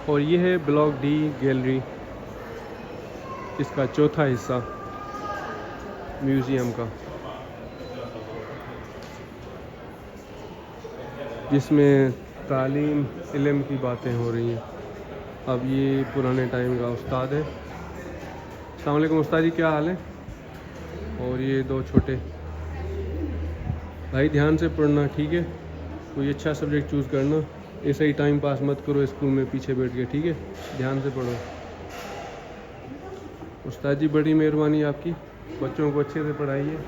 और ये है ब्लॉक डी गैलरी, इसका चौथा हिस्सा म्यूज़ियम का, जिसमें तालीम इल्म की बातें हो रही हैं। अब ये पुराने टाइम का उस्ताद है। अस्सलाम वालेकुम उस्ताद जी, क्या हाल है? और ये दो छोटे भाई, ध्यान से पढ़ना, ठीक है? कोई अच्छा सब्जेक्ट चूज़ करना, ऐसे ही टाइम पास मत करो स्कूल में पीछे बैठ के, ठीक है? ध्यान से पढ़ो। उस्ताद जी बड़ी मेहरबानी आपकी, बच्चों को अच्छे से पढ़ाइए।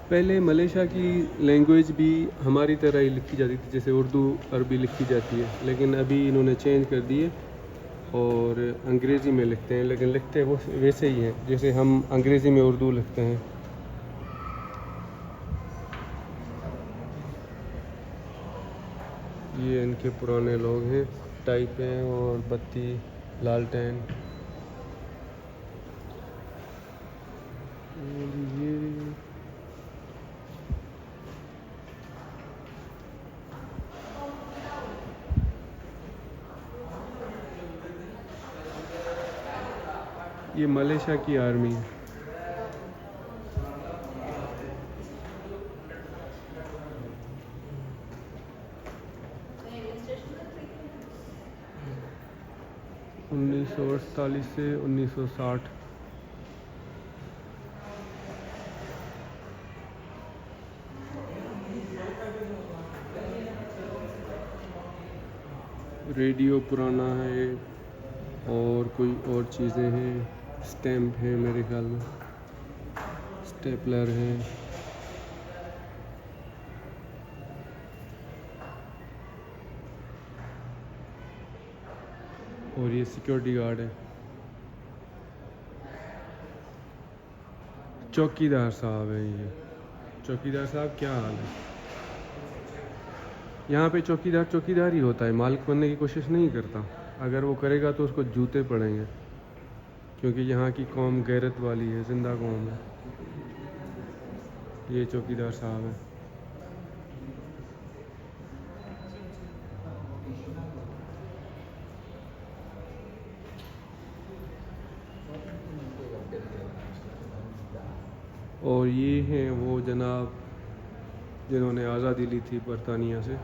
पहले मलेशिया की लैंग्वेज भी हमारी तरह ही लिखी जाती थी, जैसे उर्दू अरबी लिखी जाती है, लेकिन अभी इन्होंने चेंज कर दिए और अंग्रेज़ी में लिखते हैं, लेकिन लिखते वो वैसे ही हैं जैसे हम अंग्रेज़ी में उर्दू लिखते हैं। ये इनके पुराने लोग हैं, टाइप हैं और बत्ती लालटेन। ये मलेशिया की आर्मी है। उन्नीस सौ 48 से 1960। रेडियो पुराना है और कोई और चीज़ें हैं, स्टैम्प है मेरे ख्याल में, स्टेपलर है। और ये सिक्योरिटी गार्ड है, चौकीदार साहब है। ये चौकीदार साहब, क्या हाल है? यहाँ पे चौकीदार चौकीदार ही होता है, मालिक बनने की कोशिश नहीं करता। अगर वो करेगा तो उसको जूते पड़ेंगे, क्योंकि यहाँ की कौम गैरत वाली है, जिंदा कौम है। ये चौकीदार साहब है। और ये हैं वो जनाब जिन्होंने आज़ादी ली थी बरतानिया से।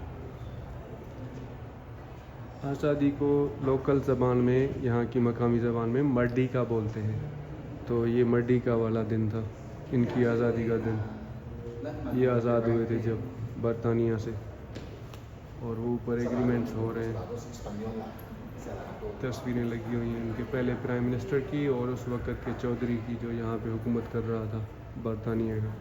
आज़ादी को लोकल ज़बान में, यहाँ की मकामी ज़बान में मड्डी का बोलते हैं। तो ये मड्डी का वाला दिन था, इनकी आज़ादी का दिन। ये आज़ाद हुए थे जब बरतानिया से। और वो ऊपर एग्रीमेंट्स हो रहे हैं, तस्वीरें लगी हुई हैं इनके पहले प्राइम मिनिस्टर की और उस वक़्त के चौधरी की, जो यहाँ पे हुकूमत कर रहा था बरतानिया का।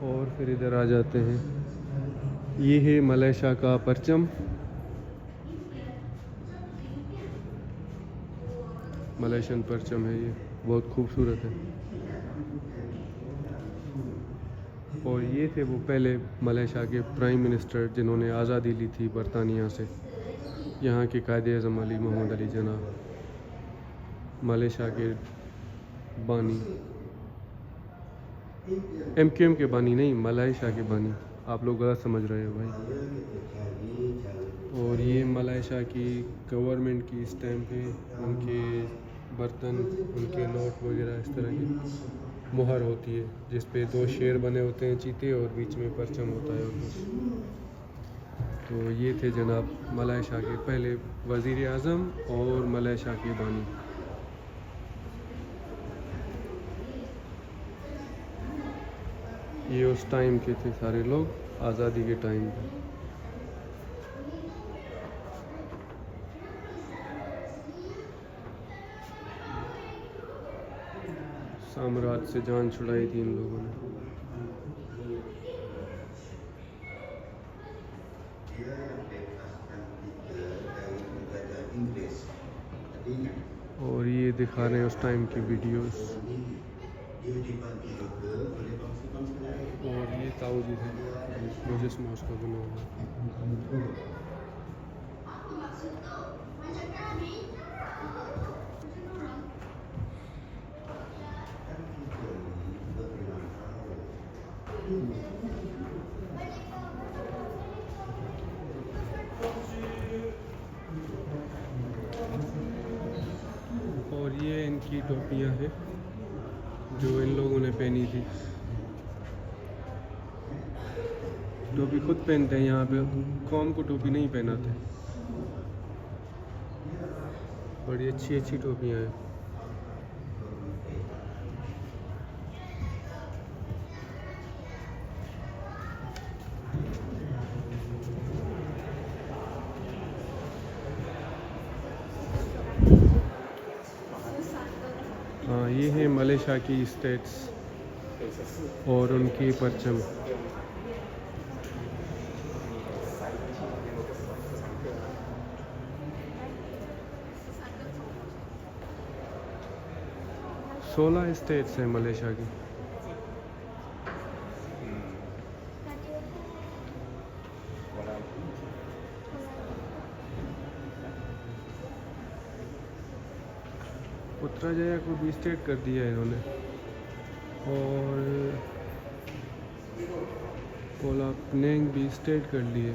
और फिर इधर आ जाते हैं, ये है मलेशिया का परचम। मलेशियन परचम है ये, बहुत खूबसूरत है। और ये थे वो पहले मलेशिया के प्राइम मिनिस्टर जिन्होंने आज़ादी ली थी बरतानिया से, यहाँ के कायदे-ए-आज़म अली मोहम्मद अली जिन्ना, मलेशिया के बानी, MQM के बानी नहीं, मलेशिया के बानी। आप लोग गलत समझ रहे हो भाई। और ये मलेशिया की गवर्नमेंट की स्टैम्प है, उनके बर्तन, उनके नोट वगैरह इस तरह की मुहर होती है, जिस पे दो शेर बने होते हैं, चीते, और बीच में परचम होता है। और तो ये थे जनाब मलेशिया के पहले वज़ीर आज़म और मलेशिया के बानी। ये उस टाइम के थे सारे लोग, आज़ादी के टाइम पे। साम्राज्य से जान छुड़ाई थी इन लोगों ने। और ये दिखा रहे हैं उस टाइम की वीडियोस। और ये ताऊ जी थे, मुझे उसका बना हुआ। और ये इनकी टोपियाँ हैं जो इन लोगों ने पहनी थी। टोपी खुद पहनते हैं यहाँ पे, कौम को टोपी नहीं पहनाते। बड़ी अच्छी अच्छी टोपियाँ हैं। हाँ, ये है मलेशिया की स्टेट्स और उनकी परचम। सोलह स्टेट्स हैं मलेशिया की। पुत्रजया को भी स्टेट कर दिया है इन्होंने, और कोला पेनिंग भी स्टेट कर लिए।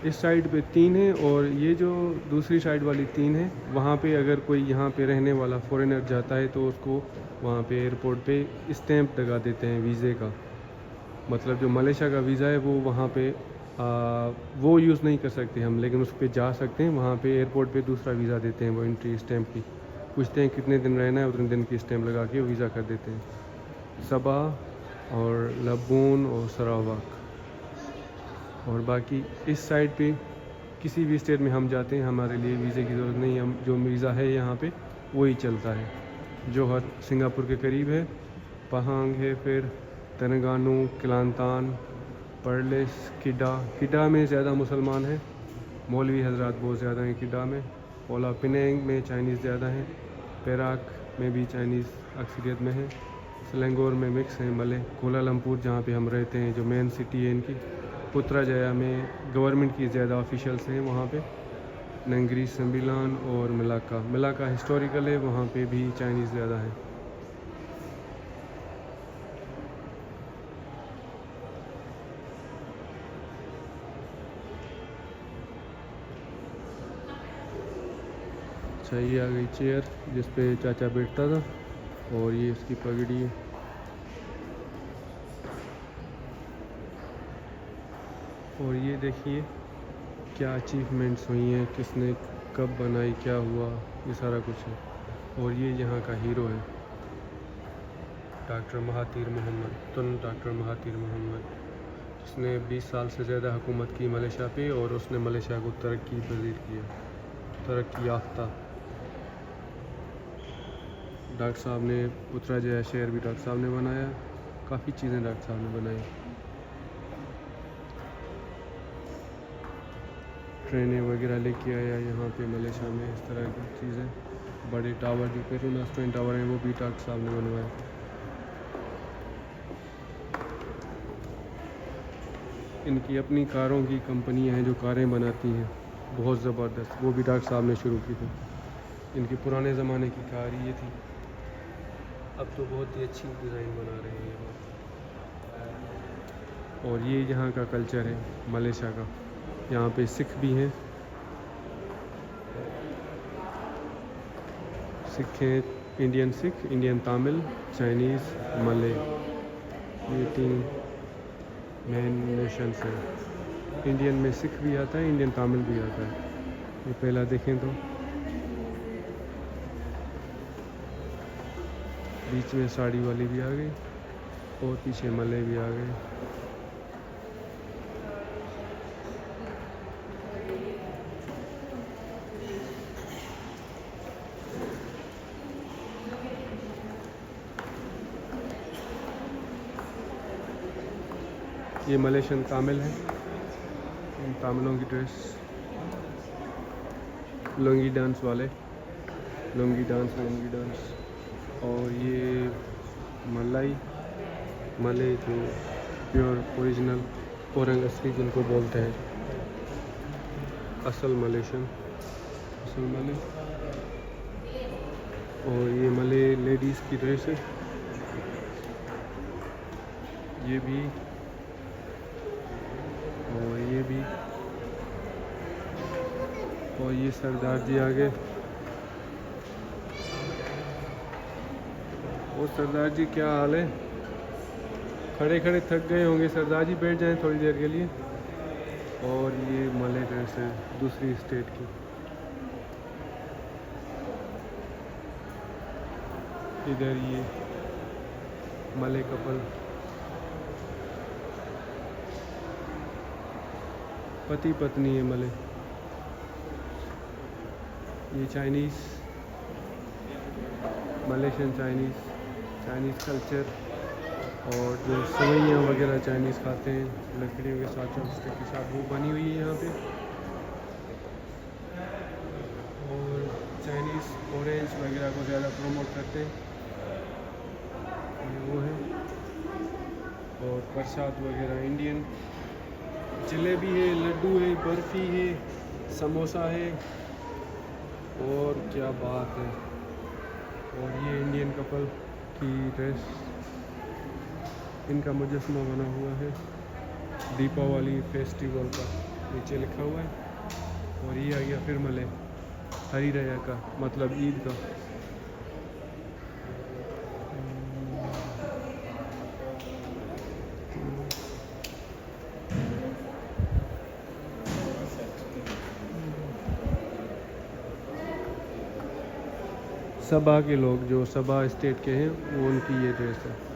इस साइड पे 3 है और ये जो दूसरी साइड वाली 3 है, वहाँ पे अगर कोई यहाँ पे रहने वाला फॉरेनर जाता है तो उसको वहाँ पे एयरपोर्ट पे स्टैंप लगा देते हैं वीज़े का। मतलब जो मलेशिया का वीज़ा है वो वहाँ पे वो यूज़ नहीं कर सकते हम, लेकिन उस पर जा सकते हैं। वहाँ पे एयरपोर्ट पे दूसरा वीज़ा देते हैं, वो एंट्री स्टैंप की पूछते हैं कितने दिन रहना है, उतने दिन की स्टैंप लगा के वीज़ा कर देते हैं। सबा और लबून और सरावाक। और बाकी इस साइड पे किसी भी स्टेट में हम जाते हैं, हमारे लिए वीज़े की ज़रूरत नहीं है। हम जो वीज़ा है यहाँ पे वही चलता है। जोहर सिंगापुर के करीब है, पहांग है, फिर तेलंगानू, केलांतान, परलेस, किडा में ज़्यादा मुसलमान हैं, मौलवी हजरात बहुत ज़्यादा हैं किडा में। कोला पेनिंग में चाइनीज़ ज़्यादा हैं, पेराक में भी चाइनीज़ अक्सरियत में है, सेलेंगोर में मिक्स हैं मले। कोलालमपुर जहाँ पे हम रहते हैं, जो मेन सिटी है इनकी, पुत्रजया में गवर्नमेंट की ज़्यादा ऑफिशियल्स हैं वहाँ पे। नंगरी, सम्बिलान और मिलाका हिस्टोरिकल है, वहाँ पे भी चाइनीज़ ज़्यादा है। अच्छा, ये आ गई चेयर जिस पे चाचा बैठता था, और ये उसकी पगड़ी है। और ये देखिए क्या अचीवमेंट्स हुई हैं, किसने कब बनाई, क्या हुआ, ये सारा कुछ है। और ये यहाँ का हीरो है doctor Mahathir Mohammad, doctor Mahathir Mohammad, जिसने 20 साल से ज़्यादा हुकूमत की मलेशिया पे, और उसने मलेशिया को तरक्की पजीर किया, तरक्की याफ्ता। डॉक्टर साहब ने पुत्रजया शहर भी डॉक्टर साहब ने बनाया, काफ़ी चीज़ें डॉक्टर साहब ने बनाई। ट्रेनें वगैरह लेके आया यहाँ पे मलेशिया में, इस तरह की चीज़ें। बड़े टावर जो पेट्रोनास ट्विन टावर हैं वो भी डॉक्टर साहब ने बनवाए। इनकी अपनी कारों की कंपनियाँ हैं जो कारें बनाती हैं, बहुत ज़बरदस्त, वो भी डॉक्टर साहब ने शुरू की थी। इनकी पुराने ज़माने की कार ये थी, अब तो बहुत ही अच्छी डिज़ाइन बना रहे हैं। और ये यहाँ का कल्चर है मलेशिया का। यहाँ पे सिख भी हैं, सिख हैं, Indian Sikh, Indian Tamil, Chinese, मले, ये 3 मेन नेशंस हैं। इंडियन में सिख भी आता है, इंडियन तमिल भी आता है। ये पहला देखें तो बीच में साड़ी वाली भी आ गई, और पीछे मले भी आ गए। ये मलेशियन तामिल है, इन तामिलों की ड्रेस, लुंगी डांस वाले, लुंगी डांस। और ये मले जो प्योर ओरिजिनल औरंग असली जिनको बोलते हैं। असल मलेशियन, असल मले। और ये मले लेडीज़ की ड्रेस है, ये भी और ये भी। और ये सरदार जी आगे। और सरदार जी क्या हाल है, खड़े खड़े थक गए होंगे सरदार जी, बैठ जाएं थोड़ी देर के लिए। और ये मले ड्रेस है दूसरी स्टेट की। इधर ये मले कपल, पति पत्नी है मले। ये चाइनीज़, मलेशियन चाइनीज़ कल्चर। और जो सेवइयाँ वगैरह चाइनीज़ खाते हैं लकड़ियों के साथ, चॉपस्टिक के साथ, वो बनी हुई है यहाँ पे। और चाइनीज़ ऑरेंज वगैरह को ज़्यादा प्रमोट करते हैं, ये वो है। और प्रसाद वगैरह इंडियन, जलेबी है, लड्डू है, बर्फ़ी है, समोसा है, और क्या बात है। और ये इंडियन कपल की ड्रेस, इनका मुजस्समा बना हुआ है दीपावली फेस्टिवल का, नीचे लिखा हुआ है। और ये आ गया फिर मले हरी रया का, मतलब ईद का। सबा के लोग, जो सबा स्टेट के हैं, वो उनकी ये ड्रेस है।